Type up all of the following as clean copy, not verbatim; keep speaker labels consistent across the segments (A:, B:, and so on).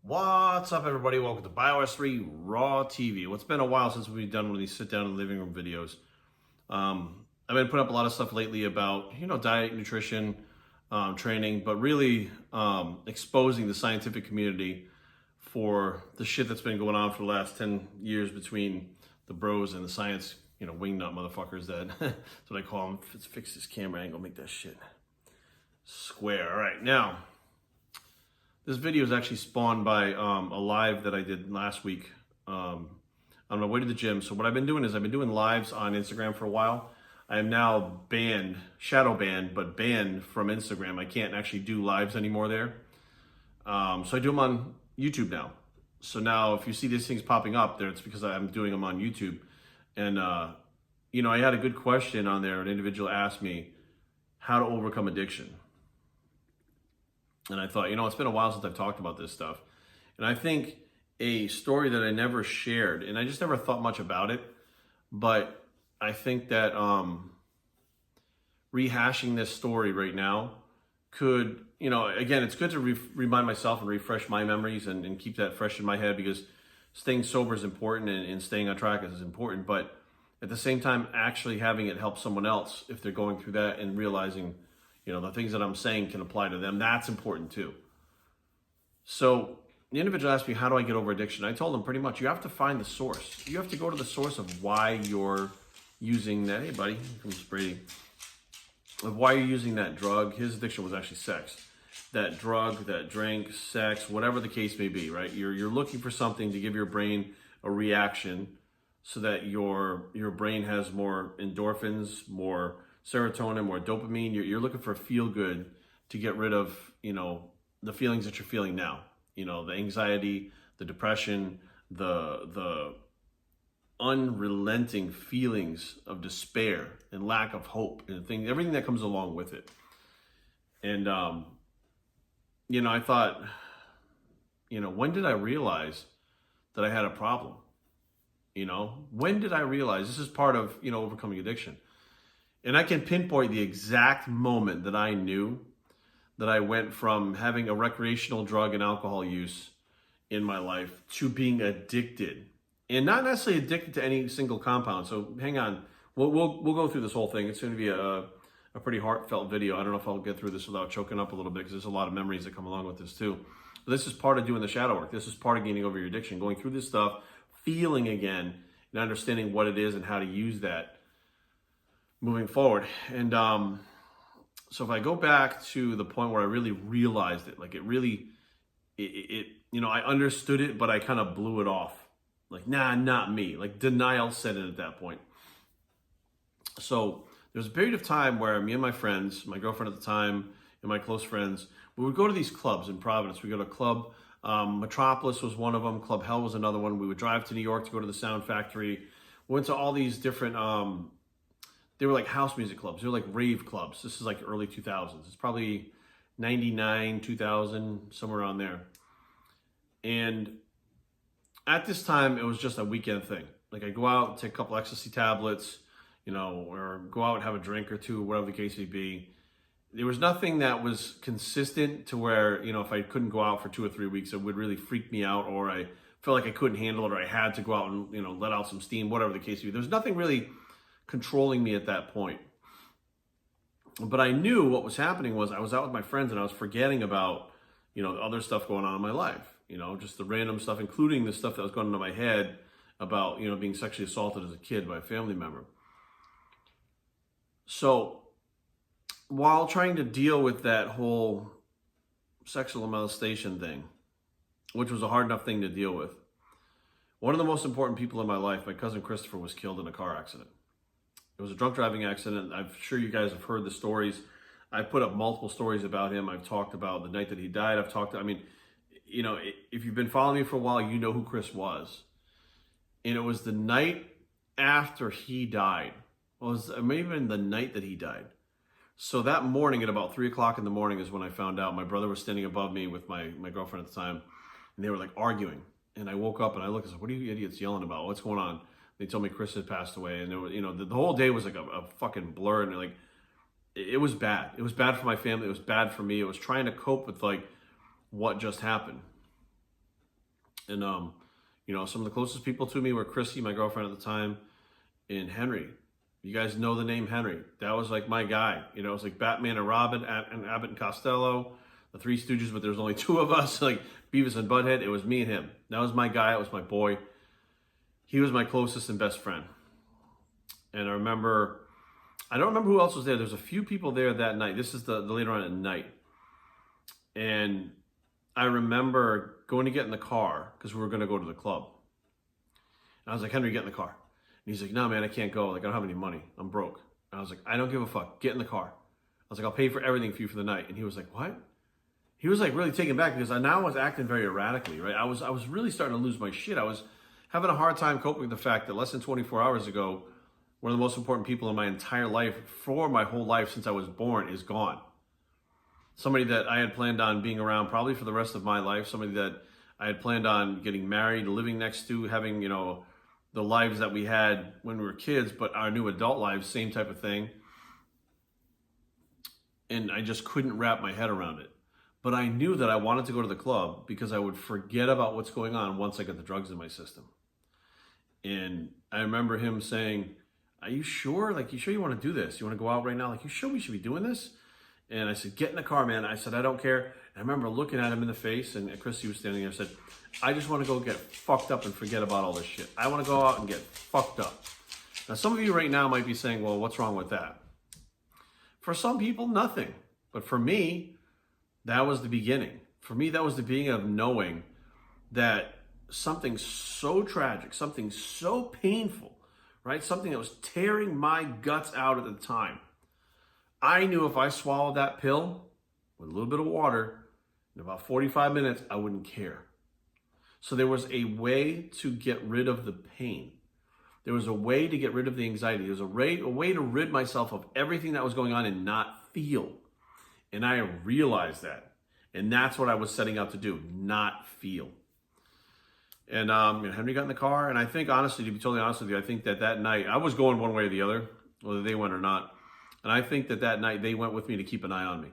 A: What's up, everybody? Welcome to BioS3 Raw TV. Well, it's been a while since we've done one of these sit-down in the living room videos. I've been putting up a lot of stuff lately about, diet, nutrition, training, but really exposing the scientific community for the shit that's been going on for the last 10 years between the bros and the science, wingnut motherfuckers that's what I call them. Let's fix this camera angle, make that shit square. All right, now, this video is actually spawned by a live that I did last week on my way to the gym. So what I've been doing is I've been doing lives on Instagram for a while. I am now banned, shadow banned, but banned from Instagram. I can't actually do lives anymore there. So I do them on YouTube now. So now if you see these things popping up there, it's because I'm doing them on YouTube. And, I had a good question on there. An individual asked me how to overcome addiction. And I thought, it's been a while since I've talked about this stuff. And I think a story that I never shared, and I just never thought much about it, but I think that rehashing this story right now could, again, it's good to remind myself and refresh my memories and keep that fresh in my head, because staying sober is important and staying on track is important. But at the same time, actually having it help someone else if they're going through that and realizing the things that I'm saying can apply to them. That's important too. So the individual asked me, how do I get over addiction? I told them pretty much, you have to find the source. You have to go to the source of why you're using that. Hey buddy, here comes Brady. Of why you're using that drug. His addiction was actually sex. That drug, that drink, sex, whatever the case may be, right? You're looking for something to give your brain a reaction so that your brain has more endorphins, more serotonin, more dopamine. You're looking for feel good to get rid of, the feelings that you're feeling now. The anxiety, the depression, the unrelenting feelings of despair and lack of hope and everything that comes along with it. And, I thought, when did I realize that I had a problem? When did I realize this is part of, overcoming addiction? And I can pinpoint the exact moment that I knew that I went from having a recreational drug and alcohol use in my life to being addicted. And not necessarily addicted to any single compound. So hang on, we'll go through this whole thing. It's going to be a pretty heartfelt video. I don't know if I'll get through this without choking up a little bit, because there's a lot of memories that come along with this too. But this is part of doing the shadow work. This is part of getting over your addiction, going through this stuff, feeling again, and understanding what it is and how to use that moving forward. And so if I go back to the point where I really realized it, like I understood it, but I kind of blew it off. Like, nah, not me. Like denial set in at that point. So there was a period of time where me and my friends, my girlfriend at the time, and my close friends, we would go to these clubs in Providence. We go to Club Metropolis was one of them. Club Hell was another one. We would drive to New York to go to the Sound Factory. We went to all these different, they were like house music clubs. They were like rave clubs. This is like early 2000s. It's probably 99, 2000, somewhere around there. And at this time, it was just a weekend thing. Like I go out, take a couple ecstasy tablets, or go out and have a drink or two, whatever the case may be. There was nothing that was consistent to where, if I couldn't go out for 2 or 3 weeks, it would really freak me out, or I felt like I couldn't handle it, or I had to go out and, let out some steam, whatever the case may be. There's nothing really controlling me at that point. But I knew what was happening was I was out with my friends and I was forgetting about, other stuff going on in my life, just the random stuff, including the stuff that was going on in my head about, being sexually assaulted as a kid by a family member. So while trying to deal with that whole sexual molestation thing, which was a hard enough thing to deal with, one of the most important people in my life, my cousin Christopher, was killed in a car accident. It was a drunk driving accident. I'm sure you guys have heard the stories. I've put up multiple stories about him. I've talked about the night that he died. If you've been following me for a while, you know who Chris was. And it was the night after he died. It was maybe even the night that he died. So that morning at about 3 o'clock in the morning is when I found out. My brother was standing above me with my girlfriend at the time, and they were like arguing. And I woke up and I looked and said, what are you idiots yelling about? What's going on? They told me Chris had passed away, and there was, the whole day was like a fucking blur, and it was bad. It was bad for my family. It was bad for me. It was trying to cope with what just happened. And, some of the closest people to me were Chrissy, my girlfriend at the time, and Henry. You guys know the name Henry. That was like my guy. It was like Batman and Robin and Abbott and Costello, the Three Stooges, but there was only two of us, like Beavis and Butthead. It was me and him. That was my guy. It was my boy. He was my closest and best friend. And I don't remember who else was there. There's a few people there that night. This is the later on at night. And I remember going to get in the car because we were going to go to the club. And I was like, Henry, get in the car. And he's like, no, man, I can't go. Like, I don't have any money. I'm broke. And I was like, I don't give a fuck. Get in the car. I was like, I'll pay for everything for you for the night. And he was like, what? He was like really taken back because I was acting very erratically, right? I was really starting to lose my shit. I was having a hard time coping with the fact that less than 24 hours ago, one of the most important people in my entire life, for my whole life since I was born, is gone. Somebody that I had planned on being around probably for the rest of my life, somebody that I had planned on getting married, living next to, having, the lives that we had when we were kids, but our new adult lives, same type of thing. And I just couldn't wrap my head around it. But I knew that I wanted to go to the club because I would forget about what's going on once I got the drugs in my system. And I remember him saying, are you sure? Like, you sure you want to do this? You want to go out right now? Like, you sure we should be doing this? And I said, get in the car, man. I said, I don't care. And I remember looking at him in the face, and Christy was standing there. I said, I just want to go get fucked up and forget about all this shit. I want to go out and get fucked up. Now, some of you right now might be saying, well, what's wrong with that? For some people, nothing. But for me, that was the beginning. For me, that was the beginning of knowing that something so tragic, something so painful, right? Something that was tearing my guts out at the time. I knew if I swallowed that pill with a little bit of water, in about 45 minutes, I wouldn't care. So there was a way to get rid of the pain. There was a way to get rid of the anxiety. There was a way to rid myself of everything that was going on and not feel. And I realized that. And that's what I was setting out to do, not feel. And Henry got in the car, and I think, honestly, to be totally honest with you, I think that night, I was going one way or the other, whether they went or not. And I think that night they went with me to keep an eye on me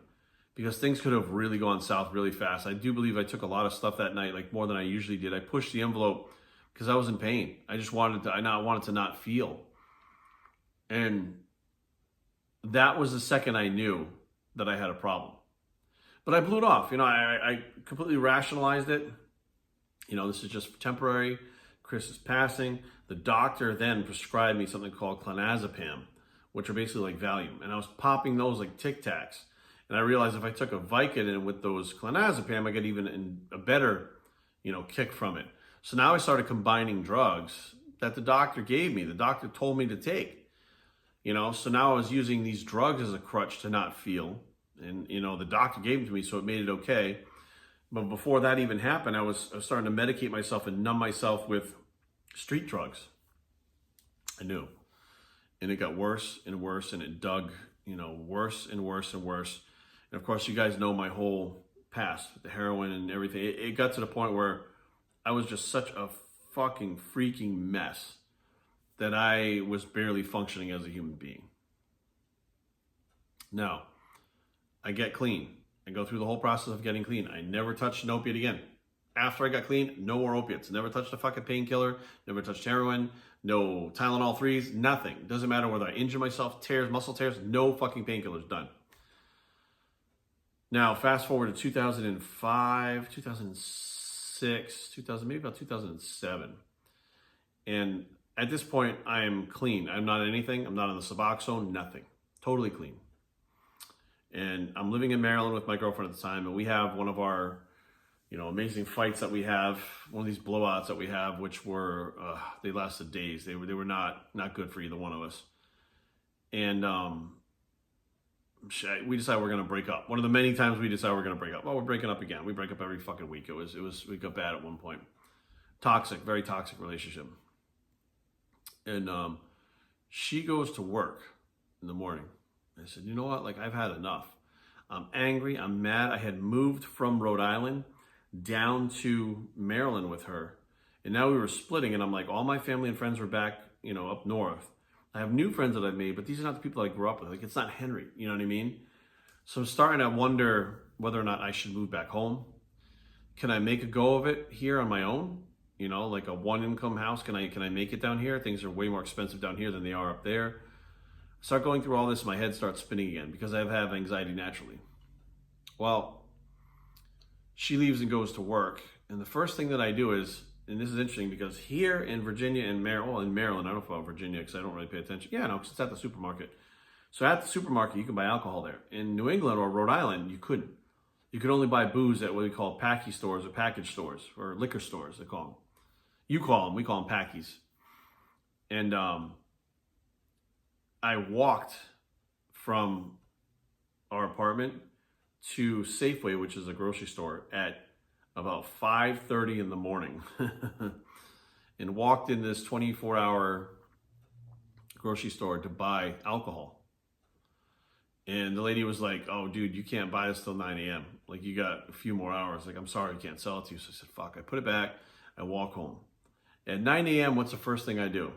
A: because things could have really gone south really fast. I do believe I took a lot of stuff that night, like more than I usually did. I pushed the envelope because I was in pain. I wanted to not feel. And that was the second I knew that I had a problem. But I blew it off. I completely rationalized it. This is just temporary. Chris is passing. The doctor then prescribed me something called clonazepam, which are basically like Valium. And I was popping those like Tic Tacs. And I realized if I took a Vicodin with those clonazepam, I get even a better, kick from it. So now I started combining drugs that the doctor gave me. The doctor told me to take, So now I was using these drugs as a crutch to not feel. And, the doctor gave them to me, so it made it okay. But before that even happened, I was starting to medicate myself and numb myself with street drugs. I knew. And it got worse and worse, and it dug, worse and worse and worse. And of course, you guys know my whole past with the heroin and everything. It got to the point where I was just such a fucking freaking mess that I was barely functioning as a human being. Now, I get clean. I go through the whole process of getting clean. I never touched an opiate again. After I got clean, no more opiates. Never touched a fucking painkiller. Never touched heroin. No Tylenol 3s. Nothing. Doesn't matter whether I injure myself, tears, muscle tears. No fucking painkillers. Done. Now, fast forward to 2005, 2006, maybe about 2007. And at this point, I am clean. I'm not anything. I'm not on the Suboxone. Nothing. Totally clean. And I'm living in Maryland with my girlfriend at the time. And we have one of our amazing fights that we have, one of these blowouts that we have, which were, they lasted days. They were not good for either one of us. And we decided we're going to break up. One of the many times we decided we're going to break up. Well, we're breaking up again. We break up every fucking week. We got bad at one point. Toxic, very toxic relationship. And she goes to work in the morning. I said, you know what? Like, I've had enough. I'm angry. I'm mad. I had moved from Rhode Island down to Maryland with her. And now we were splitting. And I'm like, all my family and friends were back, up north. I have new friends that I've made, but these are not the people I grew up with. Like, it's not Henry. You know what I mean? So I'm starting to wonder whether or not I should move back home. can I make a go of it here on my own? You know, like a one income house. Can I make it down here? Things are way more expensive down here than they are up there. Start going through all this, my head starts spinning again because I have anxiety naturally. Well, she leaves and goes to work. And the first thing that I do is, and this is interesting because here in Virginia and Maryland, well, in Maryland, I don't know about Virginia because I don't really pay attention. Yeah, no, because it's at the supermarket. So at the supermarket, you can buy alcohol there. In New England or Rhode Island, you couldn't. You could only buy booze at what we call packy stores or package stores or liquor stores, they call them. You call them, we call them packies. And I walked from our apartment to Safeway, which is a grocery store, at about 5:30 in the morning and walked in this 24-hour grocery store to buy alcohol. And the lady was like, oh, dude, you can't buy this till 9 a.m. Like, you got a few more hours. Like, I'm sorry, I can't sell it to you. So I said, fuck. I put it back. I walk home. At 9 a.m., what's the first thing I do?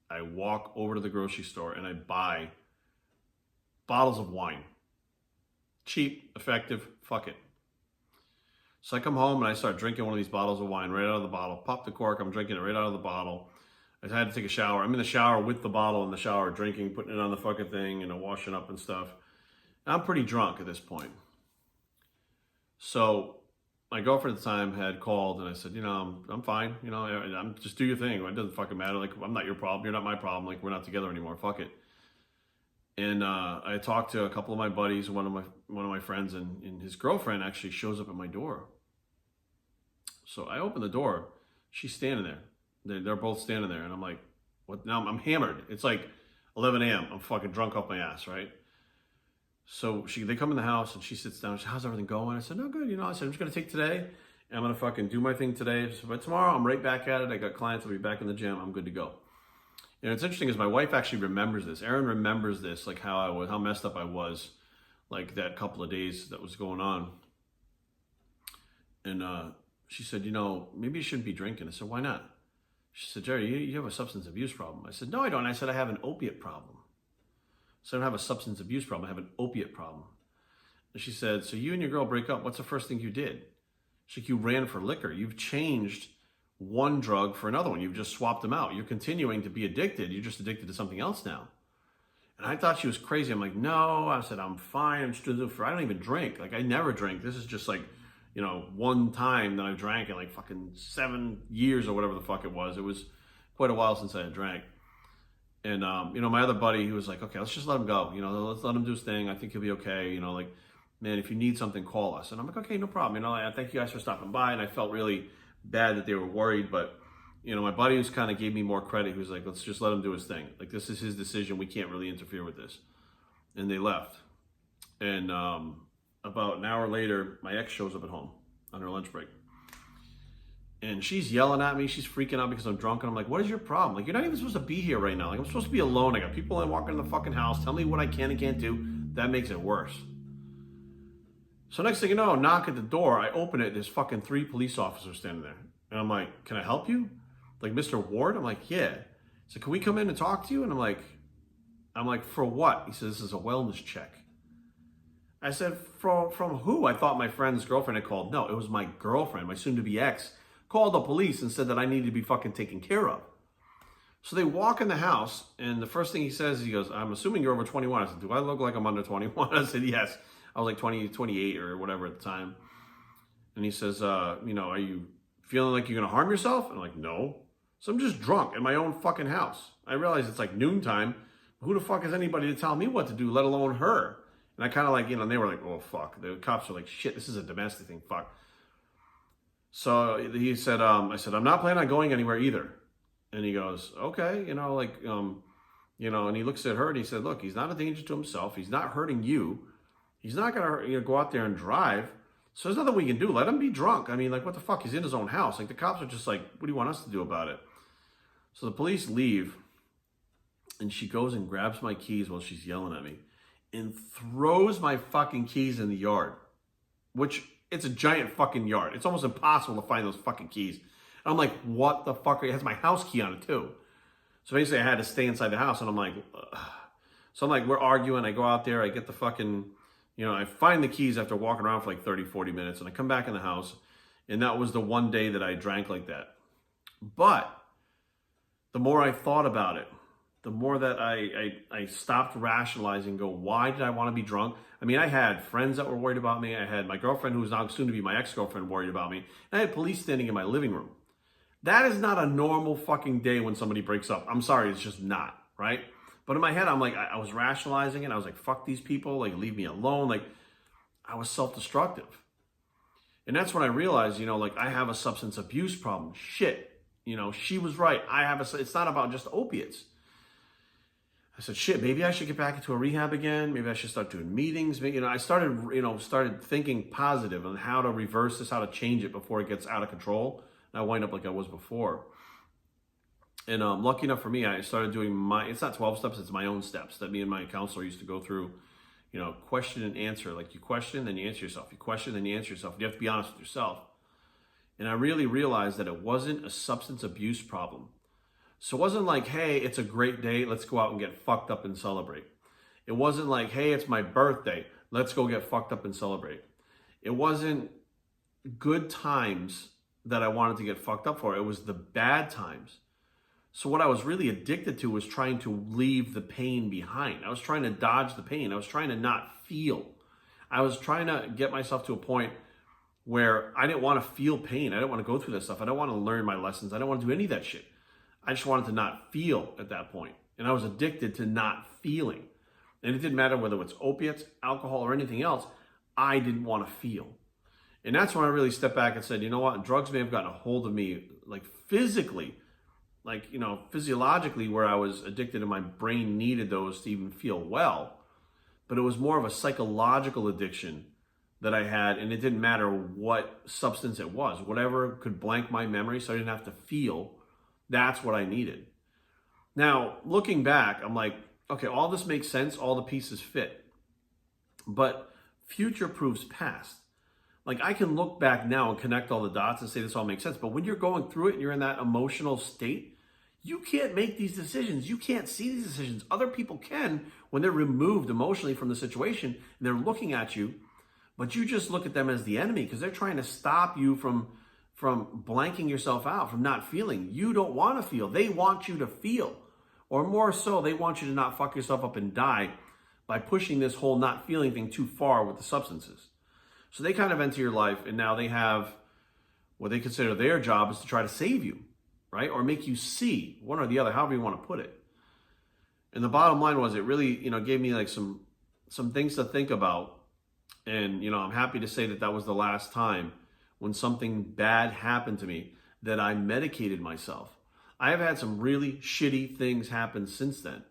A: I walk over to the grocery store and I buy bottles of wine. Cheap, effective, fuck it. So I come home and I start drinking one of these bottles of wine right out of the bottle. Pop the cork, I'm drinking it right out of the bottle. I had to take a shower. I'm in the shower with the bottle in the shower, drinking, putting it on the fucking thing, you know, washing up and stuff. And I'm pretty drunk at this point. So my girlfriend at the time had called and I said, you know, I'm fine. You know, I'm just do your thing. It doesn't fucking matter. Like, I'm not your problem. You're not my problem. Like, we're not together anymore. Fuck it. And I talked to a couple of my buddies, one of my friends, and his girlfriend actually shows up at my door. So I open the door. She's standing there. They're both standing there, and I'm like, "What?" Now I'm hammered. It's like 11 a.m. I'm fucking drunk off my ass, right? So they come in the house, and she sits down. She said, how's everything going? I said, no, good. You know, I said, I'm just gonna take today, and I'm gonna fucking do my thing today. But tomorrow, I'm right back at it. I got clients. I'll be back in the gym. I'm good to go. And it's interesting is my wife actually remembers this. Erin remembers this, like how messed up I was, like that couple of days that was going on. And she said, you know, maybe you shouldn't be drinking. I said, why not? She said, Jerry, you have a substance abuse problem. I said, no, I don't. I said, I have an opiate problem. So I don't have a substance abuse problem. I have an opiate problem. And she said, so you and your girl break up. What's the first thing you did? She's like, you ran for liquor. You've changed one drug for another one. You've just swapped them out. You're continuing to be addicted. You're just addicted to something else now. And I thought she was crazy. I'm like, no. I said, I'm fine. I'm just doing it I don't even drink. Like, I never drink. This is just like, you know, one time that I drank in like fucking 7 years or whatever the fuck it was. It was quite a while since I had drank. And, you know, my other buddy, he was like, okay, let's just let him go. You know, let's let him do his thing. I think he'll be okay. You know, like, man, if you need something, call us. And I'm like, okay, no problem. You know, I thank you guys for stopping by. And I felt really bad that they were worried. But, you know, my buddy was kind of gave me more credit. He was like, let's just let him do his thing. Like, this is his decision. We can't really interfere with this. And they left. And about an hour later, my ex shows up at home on her lunch break. And she's yelling at me. She's freaking out because I'm drunk. And I'm like, what is your problem? Like, you're not even supposed to be here right now. Like, I'm supposed to be alone. I got people in walking in the fucking house. Tell me what I can and can't do. That makes it worse. So next thing you know, knock at the door. I open it. There's fucking 3 police officers standing there. And I'm like, can I help you? Like, Mr. Ward? I'm like, yeah. So can we come in and talk to you? And I'm like, for what? He says, this is a wellness check. I said, from who? I thought my friend's girlfriend had called. No, it was my girlfriend, my soon-to-be ex, called the police and said that I needed to be fucking taken care of. So they walk in the house, and the first thing he says, he goes, I'm assuming you're over 21. I said, do I look like I'm under 21? I said, yes. I was like 28 or whatever at the time. And he says, you know, are you feeling like you're going to harm yourself? And I'm like, no. So I'm just drunk in my own fucking house. I realize it's like noontime. Who the fuck is anybody to tell me what to do, let alone her? And I kind of like, you know, and they were like, oh, fuck. The cops were like, shit, this is a domestic thing, fuck. So he said, I said, I'm not planning on going anywhere either. And he goes, okay, you know, like, you know, and he looks at her and he said, look, he's not a danger to himself. He's not hurting you. He's not going to go out there and drive. So there's nothing we can do. Let him be drunk. I mean, like, what the fuck? He's in his own house. Like, the cops are just like, what do you want us to do about it? So the police leave, and she goes and grabs my keys while she's yelling at me and throws my fucking keys in the yard, which it's a giant fucking yard. It's almost impossible to find those fucking keys. And I'm like, what the fuck? It has my house key on it too. So basically I had to stay inside the house, and I'm like, ugh. So I'm like, we're arguing. I go out there, I get the fucking, you know, I find the keys after walking around for like 30, 40 minutes, and I come back in the house, And that was the one day that I drank like that. But the more I thought about it, the more that I stopped rationalizing and go, why did I want to be drunk? I mean, I had friends that were worried about me. I had my girlfriend, who was now soon to be my ex-girlfriend, worried about me. And I had police standing in my living room. That is not a normal fucking day when somebody breaks up. I'm sorry, it's just not, right? But in my head, I'm like, I was rationalizing it. I was like, fuck these people, like, leave me alone. Like, I was self-destructive. And that's when I realized, like, I have a substance abuse problem. Shit. She was right. It's not about just opiates. I said, shit, maybe I should get back into a rehab again. Maybe I should start doing meetings. I started thinking positive on how to reverse this, how to change it before it gets out of control. And I wind up like I was before. And lucky enough for me, I started doing it's not 12 steps, it's my own steps that me and my counselor used to go through, question and answer. Like, you question, then you answer yourself. You question, then you answer yourself. You have to be honest with yourself. And I really realized that it wasn't a substance abuse problem. So it wasn't like, hey, it's a great day, let's go out and get fucked up and celebrate. It wasn't like, hey, it's my birthday, let's go get fucked up and celebrate. It wasn't good times that I wanted to get fucked up for. It was the bad times. So what I was really addicted to was trying to leave the pain behind. I was trying to dodge the pain. I was trying to not feel. I was trying to get myself to a point where I didn't want to feel pain. I didn't want to go through this stuff. I don't want to learn my lessons. I don't want to do any of that shit. I just wanted to not feel at that point. And I was addicted to not feeling. And it didn't matter whether it was opiates, alcohol, or anything else. I didn't want to feel. And that's when I really stepped back and said, you know what? Drugs may have gotten a hold of me, like physically, like, physiologically, where I was addicted and my brain needed those to even feel well. But it was more of a psychological addiction that I had. And it didn't matter what substance it was. Whatever could blank my memory so I didn't have to feel. That's what I needed. Now, looking back, I'm like, okay, all this makes sense. All the pieces fit. But future proves past. Like, I can look back now and connect all the dots and say this all makes sense. But when you're going through it and you're in that emotional state, you can't make these decisions. You can't see these decisions. Other people can when they're removed emotionally from the situation and they're looking at you. But you just look at them as the enemy because they're trying to stop you from blanking yourself out, from not feeling. You don't want to feel. They want you to feel. Or more so, they want you to not fuck yourself up and die by pushing this whole not feeling thing too far with the substances. So they kind of enter your life, and now they have what they consider their job is to try to save you, right? Or make you see, one or the other, however you want to put it. And the bottom line was, it really, gave me like some things to think about. And, I'm happy to say that was the last time when something bad happened to me that I medicated myself. I have had some really shitty things happen since then,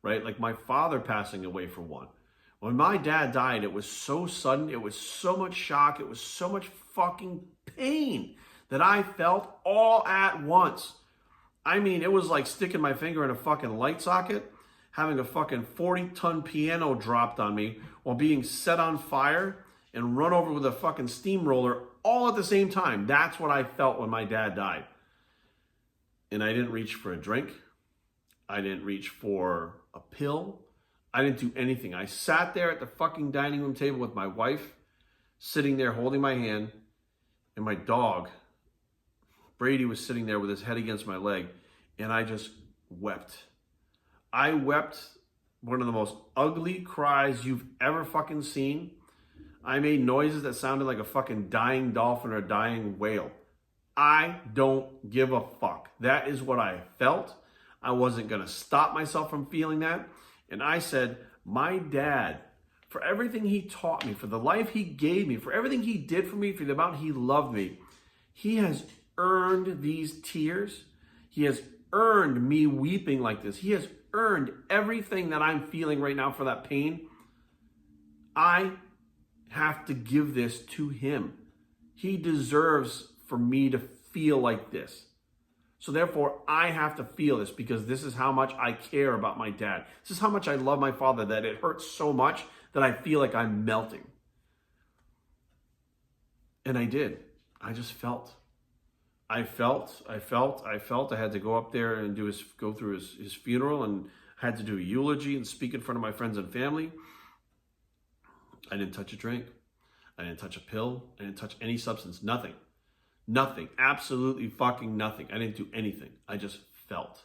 A: right? Like my father passing away, for one. When my dad died, it was so sudden, it was so much shock, it was so much fucking pain that I felt all at once. I mean, it was like sticking my finger in a fucking light socket, having a fucking 40-ton piano dropped on me while being set on fire and run over with a fucking steamroller all at the same time. That's what I felt when my dad died. And I didn't reach for a drink. I didn't reach for a pill. I didn't do anything. I sat there at the fucking dining room table with my wife, sitting there holding my hand, and my dog, Brady, was sitting there with his head against my leg, and I just wept. I wept one of the most ugly cries you've ever fucking seen. I made noises that sounded like a fucking dying dolphin or a dying whale. I don't give a fuck. That is what I felt. I wasn't going to stop myself from feeling that. And I said, my dad, for everything he taught me, for the life he gave me, for everything he did for me, for the amount he loved me, he has earned these tears. He has earned me weeping like this. He has earned everything that I'm feeling right now for that pain. I have to give this to him. He deserves for me to feel like this. So therefore, I have to feel this because this is how much I care about my dad. This is how much I love my father, that it hurts so much that I feel like I'm melting. And I did. I just felt. I felt. I had to go up there and go through his funeral, and I had to do a eulogy and speak in front of my friends and family. I didn't touch a drink. I didn't touch a pill. I didn't touch any substance, nothing. Nothing. Absolutely fucking nothing. I didn't do anything. I just felt.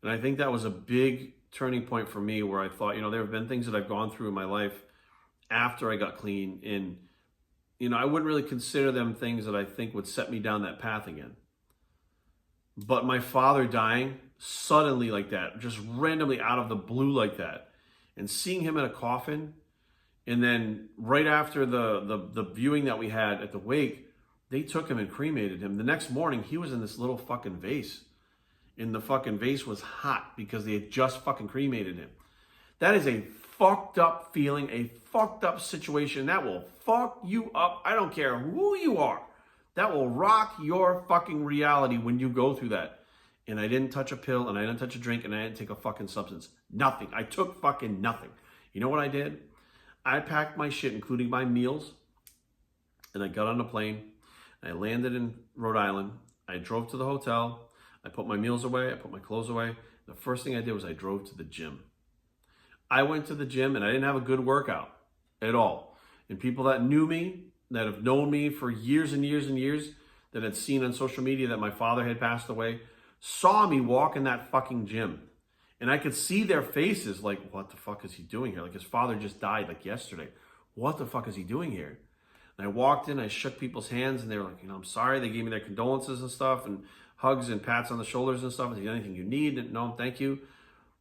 A: And I think that was a big turning point for me where I thought, there have been things that I've gone through in my life after I got clean, and, I wouldn't really consider them things that I think would set me down that path again. But my father dying suddenly like that, just randomly out of the blue like that, and seeing him in a coffin, and then right after the viewing that we had at the wake, they took him and cremated him. The next morning, he was in this little fucking vase. And the fucking vase was hot because they had just fucking cremated him. That is a fucked up feeling, a fucked up situation. That will fuck you up. I don't care who you are. That will rock your fucking reality when you go through that. And I didn't touch a pill, and I didn't touch a drink, and I didn't take a fucking substance. Nothing. I took fucking nothing. You know what I did? I packed my shit, including my meals, and I got on a plane. I landed in Rhode Island. I drove to the hotel. I put my meals away. I put my clothes away. The first thing I did was I drove to the gym. I went to the gym, and I didn't have a good workout at all. And people that knew me, that have known me for years and years and years, that had seen on social media that my father had passed away, saw me walk in that fucking gym. And I could see their faces like, what the fuck is he doing here? Like, his father just died like yesterday. What the fuck is he doing here? And I walked in, I shook people's hands, and they were like, I'm sorry. They gave me their condolences and stuff, and hugs and pats on the shoulders and stuff. Is there anything you need? And no, thank you.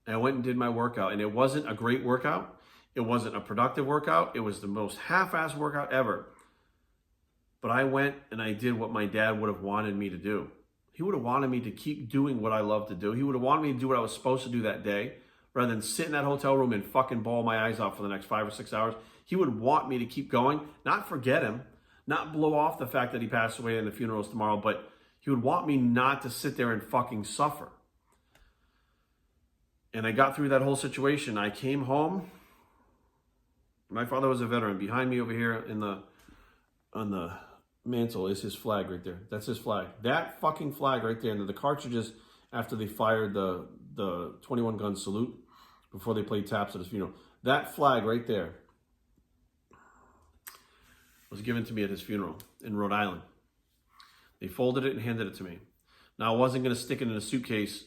A: And I went and did my workout, and it wasn't a great workout. It wasn't a productive workout. It was the most half-assed workout ever. But I went and I did what my dad would have wanted me to do. He would have wanted me to keep doing what I love to do. He would have wanted me to do what I was supposed to do that day, rather than sit in that hotel room and fucking bawl my eyes out for the next 5 or 6 hours. He would want me to keep going, not forget him, not blow off the fact that he passed away and the funeral's tomorrow, but he would want me not to sit there and fucking suffer. And I got through that whole situation. I came home. My father was a veteran. Behind me over here on the mantle is his flag right there. That's his flag. That fucking flag right there. And the cartridges after they fired the 21 gun salute before they played taps at his funeral. That flag right there was given to me at his funeral in Rhode Island. They folded it and handed it to me. Now, I wasn't going to stick it in a suitcase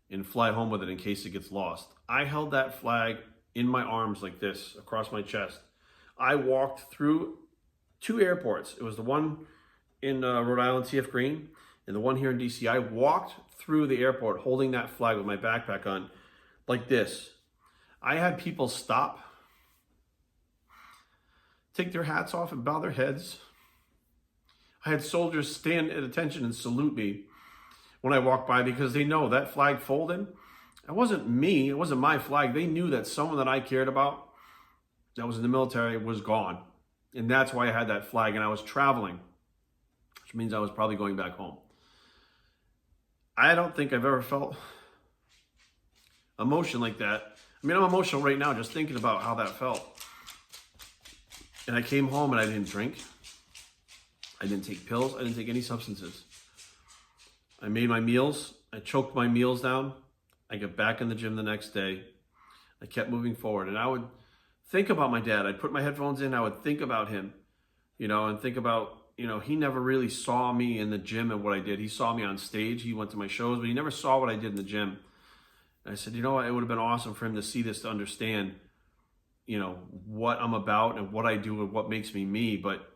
A: and fly home with it in case it gets lost. I held that flag in my arms like this, across my chest. I walked through 2 airports. It was the one in Rhode Island, TF Green, and the one here in DC. I walked through the airport holding that flag with my backpack on like this. I had people stop, take their hats off and bow their heads. I had soldiers stand at attention and salute me when I walked by, because they know that flag folded. It wasn't me. It wasn't my flag. They knew that someone that I cared about that was in the military was gone. And that's why I had that flag. And I was traveling, which means I was probably going back home. I don't think I've ever felt emotion like that. I mean, I'm emotional right now just thinking about how that felt. And I came home and I didn't drink. I didn't take pills. I didn't take any substances. I made my meals. I choked my meals down. I got back in the gym the next day. I kept moving forward. And I would think about my dad. I'd put my headphones in. I would think about him, and think about, he never really saw me in the gym and what I did. He saw me on stage. He went to my shows, but he never saw what I did in the gym. And I said, what? It would have been awesome for him to see this, to understand, what I'm about and what I do and what makes me me. But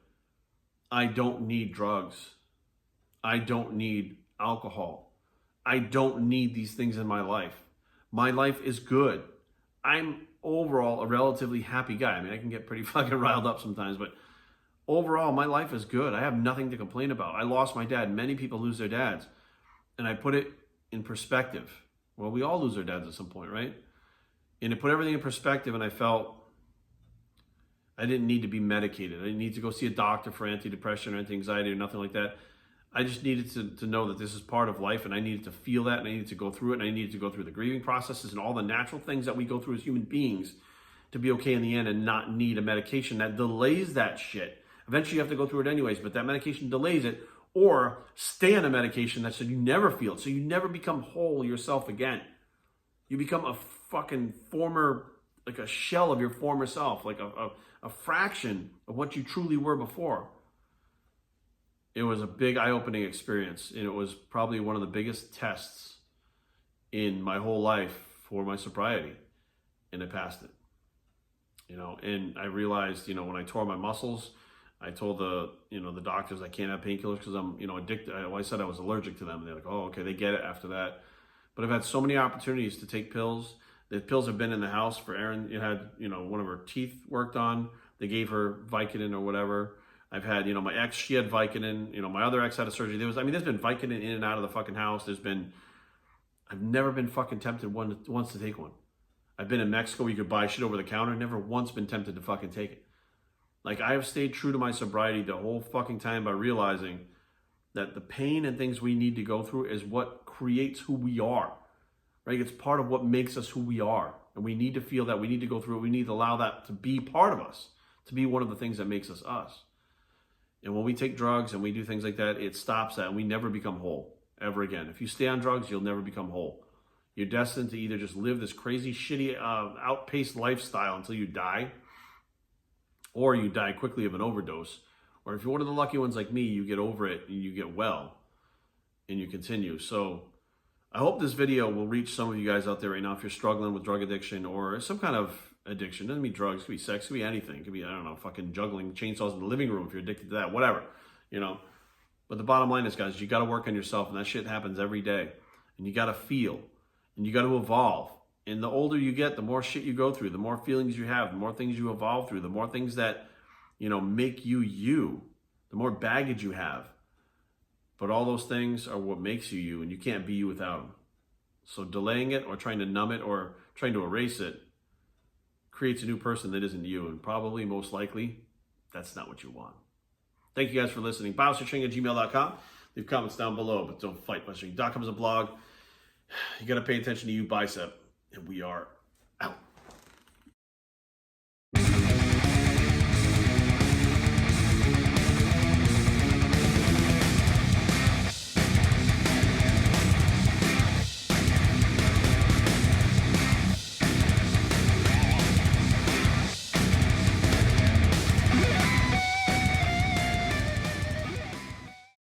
A: I don't need drugs. I don't need alcohol. I don't need these things in my life. My life is good. I'm overall a relatively happy guy. I mean, I can get pretty fucking riled up sometimes, but overall, my life is good. I have nothing to complain about. I lost my dad. Many people lose their dads. And I put it in perspective. Well, we all lose our dads at some point, right? And it put everything in perspective, and I felt I didn't need to be medicated. I didn't need to go see a doctor for antidepressant or anti-anxiety or nothing like that. I just needed to know that this is part of life, and I needed to feel that, and I needed to go through it, and I needed to go through the grieving processes and all the natural things that we go through as human beings to be okay in the end and not need a medication that delays that shit. Eventually you have to go through it anyways, but that medication delays it, or stay on a medication that so you never feel it, so you never become whole yourself again. You become a fucking like a shell of your former self, like a fraction of what you truly were before. it was a big eye-opening experience, and it was probably one of the biggest tests in my whole life for my sobriety, and I passed it. And I realized, when I tore my muscles, I told the doctors I can't have painkillers because I'm, addicted. I said I was allergic to them, and they're like, oh, okay, they get it after that. But I've had so many opportunities to take pills. The pills have been in the house for Erin. You had, one of her teeth worked on. They gave her Vicodin or whatever. I've had, my ex, she had Vicodin. My other ex had a surgery. There's been Vicodin in and out of the fucking house. I've never been fucking tempted once to take one. I've been in Mexico where you could buy shit over the counter. Never once been tempted to fucking take it. Like, I have stayed true to my sobriety the whole fucking time by realizing that the pain and things we need to go through is what creates who we are, right? It's part of what makes us who we are. And we need to feel that. We need to go through it. We need to allow that to be part of us, to be one of the things that makes us us. And when we take drugs and we do things like that, it stops that, and we never become whole ever again. If you stay on drugs, you'll never become whole. You're destined to either just live this crazy, shitty, outpaced lifestyle until you die, or you die quickly of an overdose. Or if you're one of the lucky ones like me, you get over it and you get well and you continue. So I hope this video will reach some of you guys out there right now if you're struggling with drug addiction or some kind of addiction. It doesn't mean drugs, it could be sex, it could be anything. It could be, fucking juggling chainsaws in the living room if you're addicted to that, whatever, But the bottom line is, guys, you got to work on yourself, and that shit happens every day. And you got to feel, and you got to evolve. And the older you get, the more shit you go through, the more feelings you have, the more things you evolve through, the more things that, make you you, the more baggage you have. But all those things are what makes you you, and you can't be you without them. So delaying it or trying to numb it or trying to erase it creates a new person that isn't you, and probably, most likely, that's not what you want. Thank you guys for listening. BioSearching@gmail.com. Leave comments down below, but don't fight. BioSearching.com is a blog. You got to pay attention to you, bicep. And we are out.